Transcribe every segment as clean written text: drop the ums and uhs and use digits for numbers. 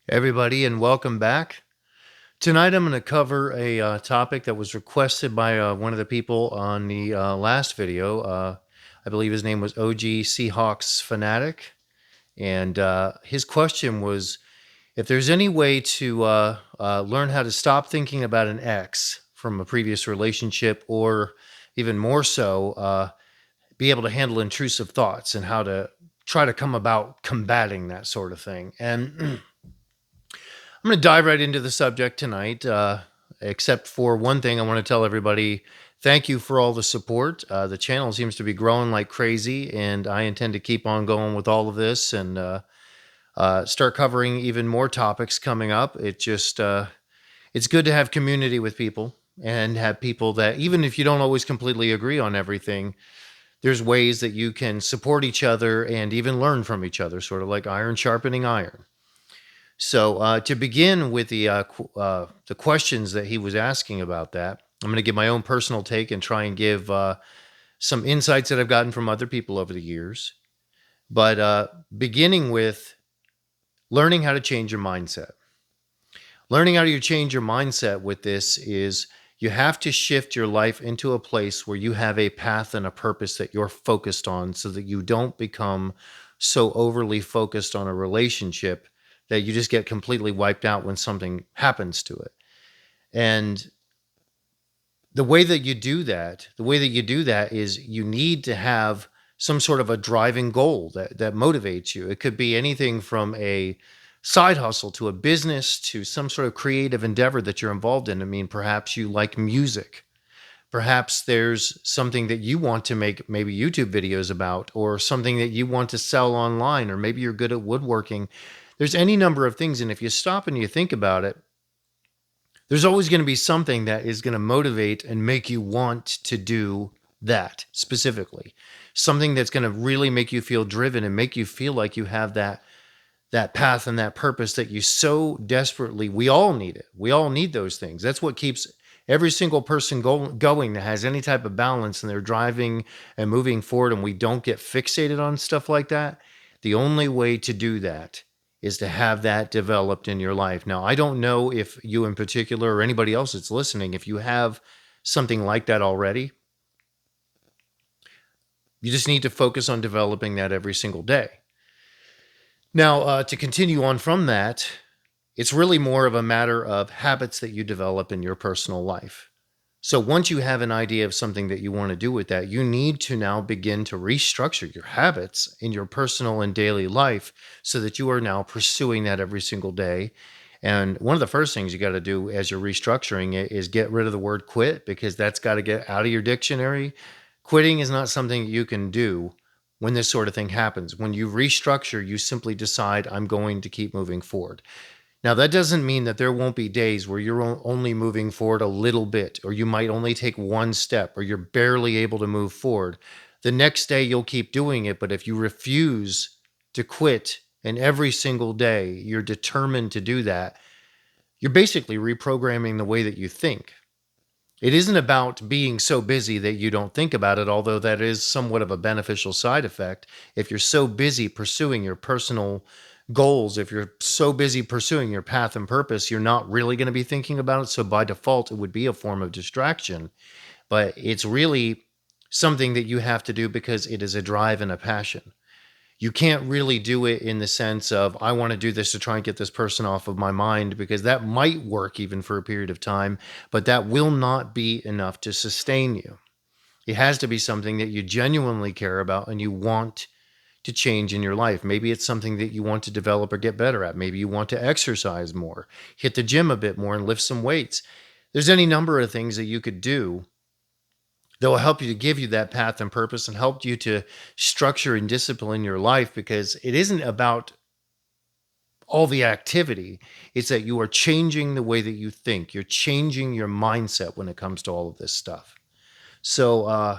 Everybody, and welcome back. Tonight, I'm going to cover a topic that was requested by one of the people on the last video. I believe his name was OG Seahawks Fanatic. And his question was if there's any way to learn how to stop thinking about an ex from a previous relationship, or even more so, be able to handle intrusive thoughts and how to try to come about combating that sort of thing. And I'm going to dive right into the subject tonight, except for one thing I want to tell everybody. Thank you for all the support. The channel seems to be growing like crazy, and I intend to keep on going with all of this and start covering even more topics coming up. It's good to have community with people and have people that, even if you don't always completely agree on everything, there's ways that you can support each other and even learn from each other, sort of like iron sharpening iron. So to begin with the questions that he was asking about that, I'm going to give my own personal take and try and give some insights that I've gotten from other people over the years. But beginning with learning how to change your mindset. Learning how to change your mindset with this is you have to shift your life into a place where you have a path and a purpose that you're focused on so that you don't become so overly focused on a relationship that you just get completely wiped out when something happens to it. And the way that you do that is you need to have some sort of a driving goal that motivates you. It could be anything from a side hustle to a business to some sort of creative endeavor that you're involved in. I mean, perhaps you like music. Perhaps there's something that you want to make maybe YouTube videos about, or something that you want to sell online, or maybe you're good at woodworking. There's any number of things. And if you stop and you think about it, there's always going to be something that is going to motivate and make you want to do that specifically. Something that's going to really make you feel driven and make you feel like you have that path and that purpose that you so desperately, we all need it. We all need those things. That's what keeps every single person going that has any type of balance and they're driving and moving forward, and we don't get fixated on stuff like that. The only way to do that is to have that developed in your life. Now, I don't know if you in particular or anybody else that's listening, if you have something like that already. You just need to focus on developing that every single day. Now, to continue on from that, it's really more of a matter of habits that you develop in your personal life. So once you have an idea of something that you want to do with that, you need to now begin to restructure your habits in your personal and daily life so that you are now pursuing that every single day. And one of the first things you got to do as you're restructuring it is get rid of the word quit, because that's got to get out of your dictionary. Quitting is not something you can do when this sort of thing happens. When you restructure, you simply decide, I'm going to keep moving forward. Now, that doesn't mean that there won't be days where you're only moving forward a little bit, or you might only take one step, or you're barely able to move forward. The next day, you'll keep doing it. But if you refuse to quit, and every single day you're determined to do that, you're basically reprogramming the way that you think. It isn't about being so busy that you don't think about it, although that is somewhat of a beneficial side effect. If you're so busy pursuing your personal goals, if you're so busy pursuing your path and purpose, you're not really going to be thinking about it. So by default, it would be a form of distraction. But it's really something that you have to do because it is a drive and a passion. You can't really do it in the sense of, I want to do this to try and get this person off of my mind, because that might work even for a period of time, but that will not be enough to sustain you. It has to be something that you genuinely care about and you want to change in your life. Maybe it's something that you want to develop or get better at. Maybe you want to exercise more, hit the gym a bit more, and lift some weights. There's any number of things that you could do that will help you to give you that path and purpose and help you to structure and discipline your life, because it isn't about all the activity. It's that you are changing the way that you think. You're changing your mindset when it comes to all of this stuff. So,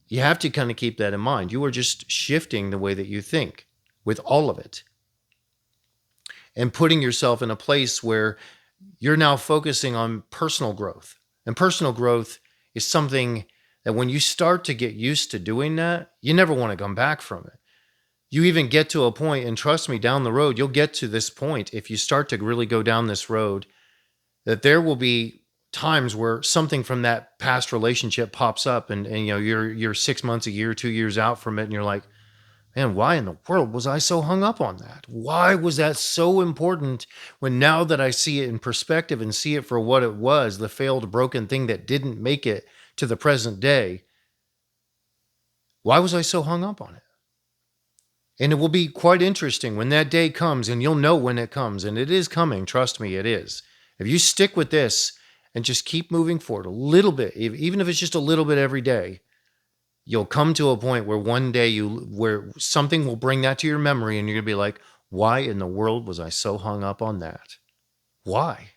you have to kind of keep that in mind. You are just shifting the way that you think with all of it and putting yourself in a place where you're now focusing on personal growth. And personal growth is something that when you start to get used to doing that, you never want to come back from it. You even get to a point, and trust me, down the road, you'll get to this point if you start to really go down this road, that there will be times where something from that past relationship pops up, and you're 6 months, a year, 2 years out from it, and you're like, man, why in the world was I so hung up on that? Why was that so important, when now that I see it in perspective and see it for what it was, the failed, broken thing that didn't make it to the present day, why was I so hung up on it? And it will be quite interesting when that day comes, and you'll know when it comes, and it is coming. Trust me, it is. If you stick with this and just keep moving forward a little bit, even if it's just a little bit every day, you'll come to a point where one day where something will bring that to your memory, and you're gonna be like, why in the world was I so hung up on that? Why?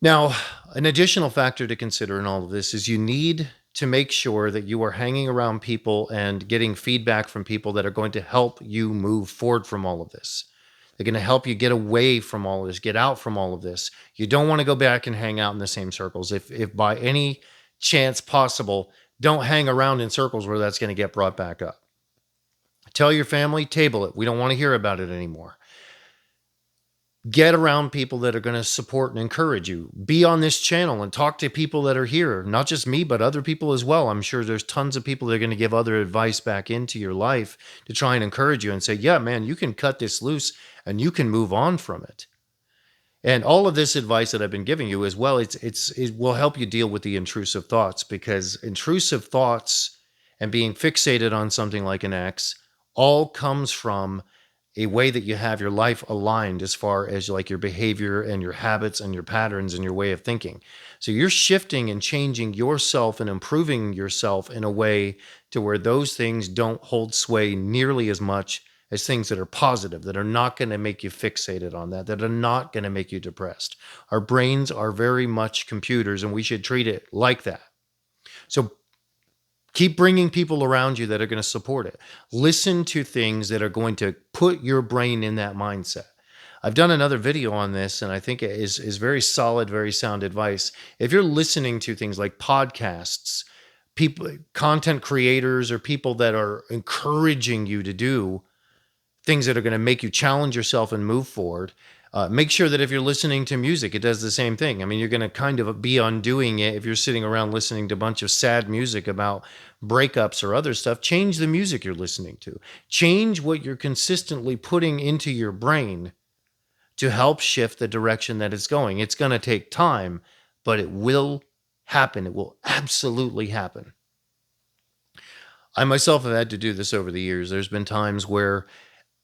Now, an additional factor to consider in all of this is you need to make sure that you are hanging around people and getting feedback from people that are going to help you move forward from all of this. They're going to help you get away from all of this, get out from all of this. You don't want to go back and hang out in the same circles. If by any chance possible, don't hang around in circles where that's going to get brought back up. Tell your family, table it. We don't want to hear about it anymore. Get around people that are going to support and encourage you. Be on this channel and talk to people that are here, not just me, but other people as well. I'm sure there's tons of people that are going to give other advice back into your life to try and encourage you and say, yeah, man, you can cut this loose and you can move on from it. And all of this advice that I've been giving you as well, it will help you deal with the intrusive thoughts, because intrusive thoughts and being fixated on something like an ex all comes from a way that you have your life aligned as far as like your behavior and your habits and your patterns and your way of thinking. So you're shifting and changing yourself and improving yourself in a way to where those things don't hold sway nearly as much as things that are positive, that are not going to make you fixated on that are not going to make you depressed. Our brains are very much computers, and we should treat it like that. So keep bringing people around you that are going to support it. Listen to things that are going to put your brain in that mindset. I've done another video on this, and I think it is very solid, very sound advice. If you're listening to things like podcasts, people, content creators, or people that are encouraging you to do things that are going to make you challenge yourself and move forward, make sure that if you're listening to music, it does the same thing. I mean, you're going to kind of be undoing it if you're sitting around listening to a bunch of sad music about breakups or other stuff. Change the music you're listening to. Change what you're consistently putting into your brain to help shift the direction that it's going. It's going to take time, but it will happen. It will absolutely happen. I myself have had to do this over the years. There's been times where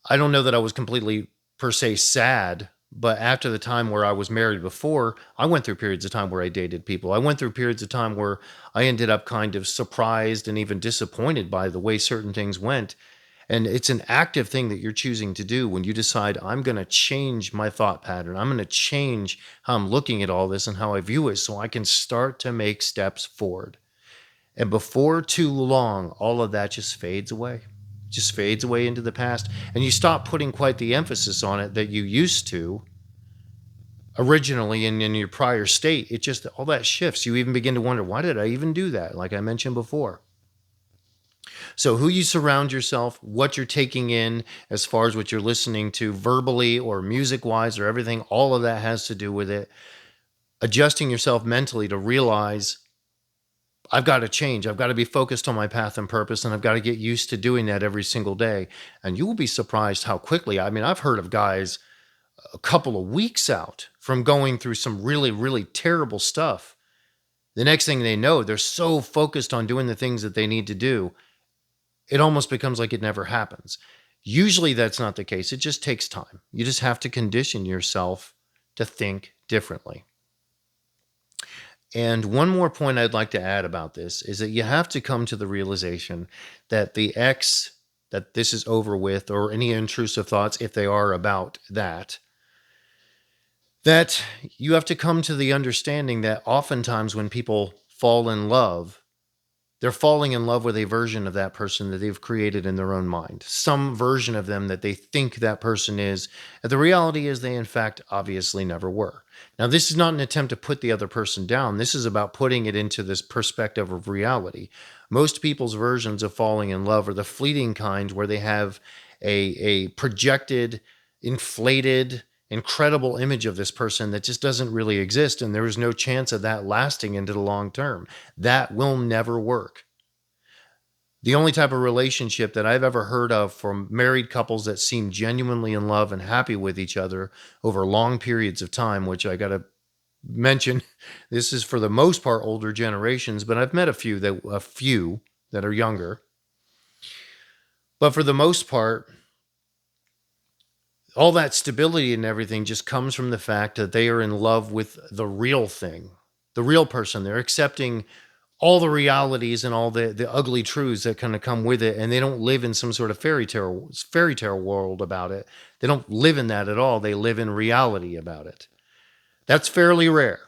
I don't know that I was completely per se sad, but after the time where I was married before, I went through periods of time where I dated people. I went through periods of time where I ended up kind of surprised and even disappointed by the way certain things went. And it's an active thing that you're choosing to do when you decide, I'm going to change my thought pattern. I'm going to change how I'm looking at all this and how I view it so I can start to make steps forward. And before too long, all of that just fades away. Just fades away into the past, and you stop putting quite the emphasis on it that you used to originally in your prior state. It just, all that shifts. You even begin to wonder, why did I even do that? Like I mentioned before. So who you surround yourself, what you're taking in as far as what you're listening to verbally or music wise or everything, all of that has to do with it. Adjusting yourself mentally to realize, I've got to change. I've got to be focused on my path and purpose, and I've got to get used to doing that every single day. And you will be surprised how quickly. I mean, I've heard of guys a couple of weeks out from going through some really, really terrible stuff. The next thing they know, they're so focused on doing the things that they need to do, it almost becomes like it never happens. Usually that's not the case. It just takes time. You just have to condition yourself to think differently. And one more point I'd like to add about this is that you have to come to the realization that that this is over with, or any intrusive thoughts, if they are about that you have to come to the understanding that oftentimes when people fall in love, They're falling in love with a version of that person that they've created in their own mind, some version of them that they think that person is. And the reality is they, in fact, obviously never were. Now, this is not an attempt to put the other person down. This is about putting it into this perspective of reality. Most people's versions of falling in love are the fleeting kind where they have a projected, inflated, incredible image of this person that just doesn't really exist, and there is no chance of that lasting into the long term. That will never work. The only type of relationship that I've ever heard of from married couples that seem genuinely in love and happy with each other over long periods of time, which I got to mention, this is for the most part older generations, but I've met a few that are younger. But for the most part, all that stability and everything just comes from the fact that they are in love with the real thing, the real person. They're accepting all the realities and all the ugly truths that kind of come with it, and they don't live in some sort of fairy tale world about it. They don't live in that at all. They live in reality about it. That's fairly rare.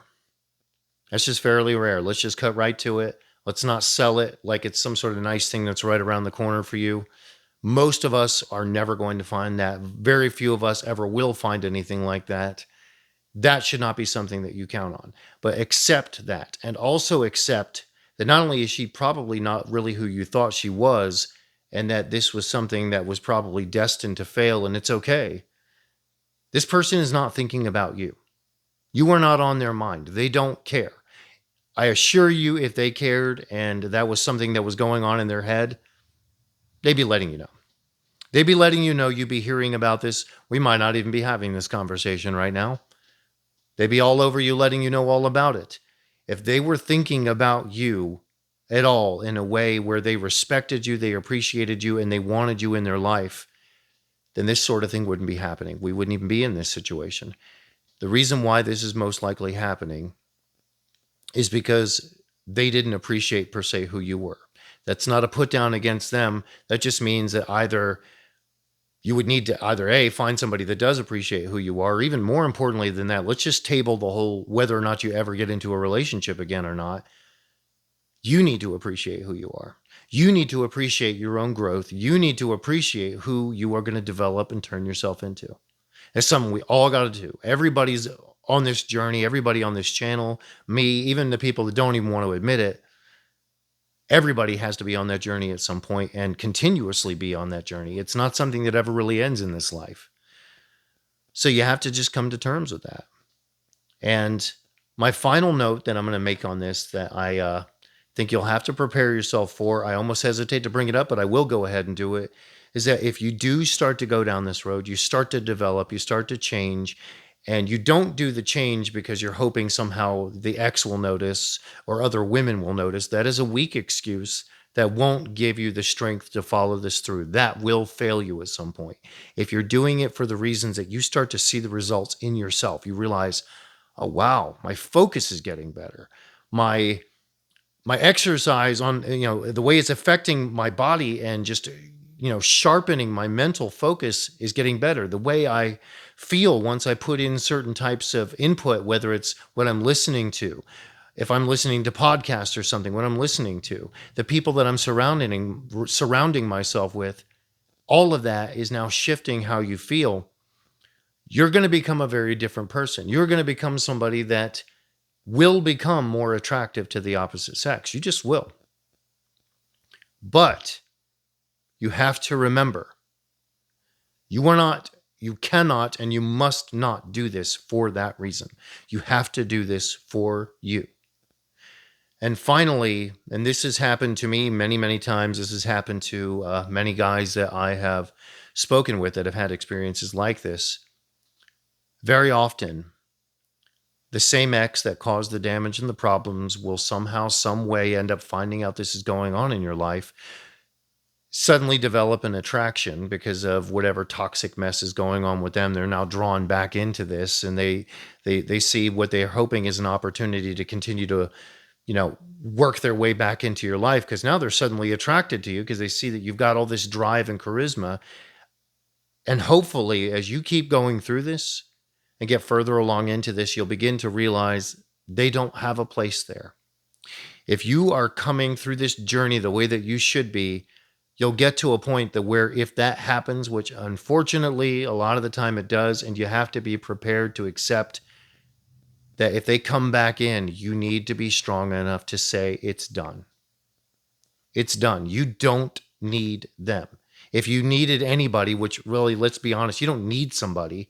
That's just fairly rare. Let's just cut right to it. Let's not sell it like it's some sort of nice thing that's right around the corner for you. Most of us are never going to find that. Very few of us ever will find anything like that. That should not be something that you count on. But accept that, and also accept that not only is she probably not really who you thought she was, and that this was something that was probably destined to fail, and it's okay. This person is not thinking about you. You are not on their mind. They don't care. I assure you, if they cared and that was something that was going on in their head, they'd be letting you know. They'd be letting you know. You'd be hearing about this. We might not even be having this conversation right now. They'd be all over you, letting you know all about it. If they were thinking about you at all in a way where they respected you, they appreciated you, and they wanted you in their life, then this sort of thing wouldn't be happening. We wouldn't even be in this situation. The reason why this is most likely happening is because they didn't appreciate per se who you were. That's not a put down against them. That just means that either you would need to either A, find somebody that does appreciate who you are, or even more importantly than that, let's just table the whole whether or not you ever get into a relationship again or not. You need to appreciate who you are. You need to appreciate your own growth. You need to appreciate who you are going to develop and turn yourself into. It's something we all got to do. Everybody's on this journey, everybody on this channel, me, even the people that don't even want to admit it. Everybody has to be on that journey at some point and continuously be on that journey. It's not something that ever really ends in this life. So you have to just come to terms with that. And my final note that I'm going to make on this that I think you'll have to prepare yourself for, I almost hesitate to bring it up, but I will go ahead and do it, is that if you do start to go down this road, you start to develop, you start to change, and you don't do the change because you're hoping somehow the ex will notice or other women will notice, that is a weak excuse that won't give you the strength to follow this through. That will fail you at some point. If you're doing it for the reasons that you start to see the results in yourself, you realize, oh, wow, my focus is getting better. My exercise on, the way it's affecting my body and just, sharpening my mental focus is getting better. The way I feel once I put in certain types of input, whether it's what I'm listening to, if I'm listening to podcasts or something, what I'm listening to, the people that I'm surrounding myself with, all of that is now shifting how you feel. You're going to become a very different person. You're going to become somebody that will become more attractive to the opposite sex. You just will. But you have to remember, you cannot, and you must not do this for that reason. You have to do this for you. And finally, and this has happened to me many, many times. This has happened to many guys that I have spoken with that have had experiences like this. Very often, the same ex that caused the damage and the problems will somehow, some way end up finding out this is going on in your life, suddenly develop an attraction because of whatever toxic mess is going on with them. They're now drawn back into this, and they see what they're hoping is an opportunity to continue to, work their way back into your life, because now they're suddenly attracted to you because they see that you've got all this drive and charisma. And hopefully, as you keep going through this and get further along into this, you'll begin to realize they don't have a place there. If you are coming through this journey the way that you should be, you'll get to a point that where if that happens, which unfortunately a lot of the time it does, and you have to be prepared to accept that if they come back in, you need to be strong enough to say it's done. It's done. You don't need them. If you needed anybody, which really, let's be honest, you don't need somebody.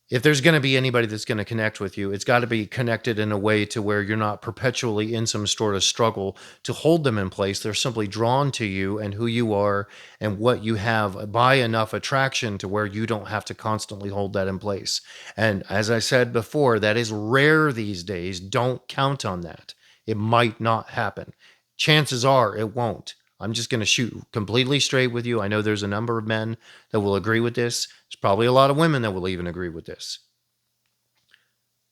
If there's going to be anybody that's going to connect with you, it's got to be connected in a way to where you're not perpetually in some sort of struggle to hold them in place. They're simply drawn to you and who you are and what you have by enough attraction to where you don't have to constantly hold that in place. And as I said before, that is rare these days. Don't count on that. It might not happen. Chances are it won't. I'm just going to shoot completely straight with you. I know there's a number of men that will agree with this. There's probably a lot of women that will even agree with this.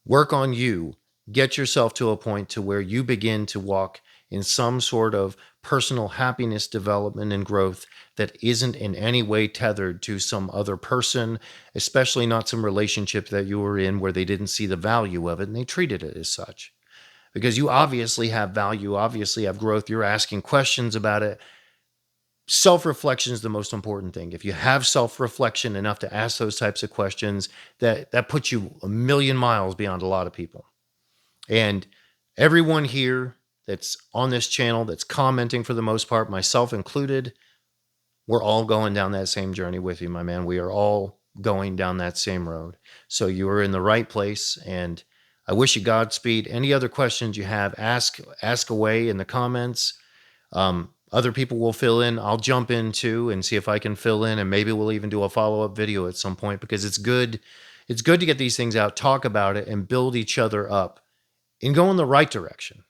Work on you. Get yourself to a point to where you begin to walk in some sort of personal happiness, development, and growth that isn't in any way tethered to some other person, especially not some relationship that you were in where they didn't see the value of it and they treated it as such. Because you obviously have value, obviously have growth. You're asking questions about it. Self-reflection is the most important thing. If you have self-reflection enough to ask those types of questions, that puts you a million miles beyond a lot of people. And everyone here that's on this channel, that's commenting for the most part, myself included, we're all going down that same journey with you, my man. We are all going down that same road. So you are in the right place, and I wish you Godspeed. Any other questions you have, ask away in the comments. Other people will fill in. I'll jump in too and see if I can fill in, and maybe we'll even do a follow-up video at some point, because it's good. It's good to get these things out, talk about it, and build each other up and go in the right direction.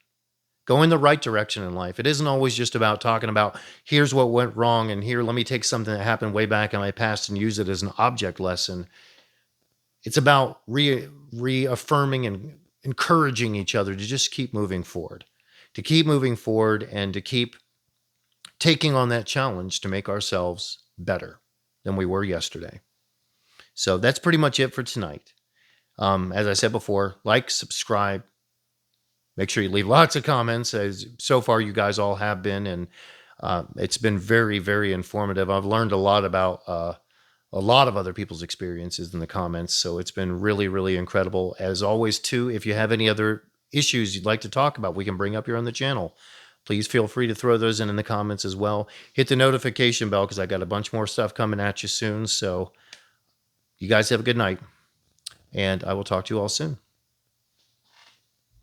Go in the right direction in life. It isn't always just about talking about here's what went wrong and here, let me take something that happened way back in my past and use it as an object lesson. It's about reaffirming and encouraging each other to just keep moving forward, and to keep taking on that challenge to make ourselves better than we were yesterday. So that's pretty much it for tonight. As I said before, like, subscribe, make sure you leave lots of comments, as so far you guys all have been, and it's been very, very informative. I've learned a lot about a lot of other people's experiences in the comments. So it's been really, really incredible. As always, too, if you have any other issues you'd like to talk about, we can bring up here on the channel. Please feel free to throw those in the comments as well. Hit the notification bell, because I got a bunch more stuff coming at you soon. So you guys have a good night, and I will talk to you all soon.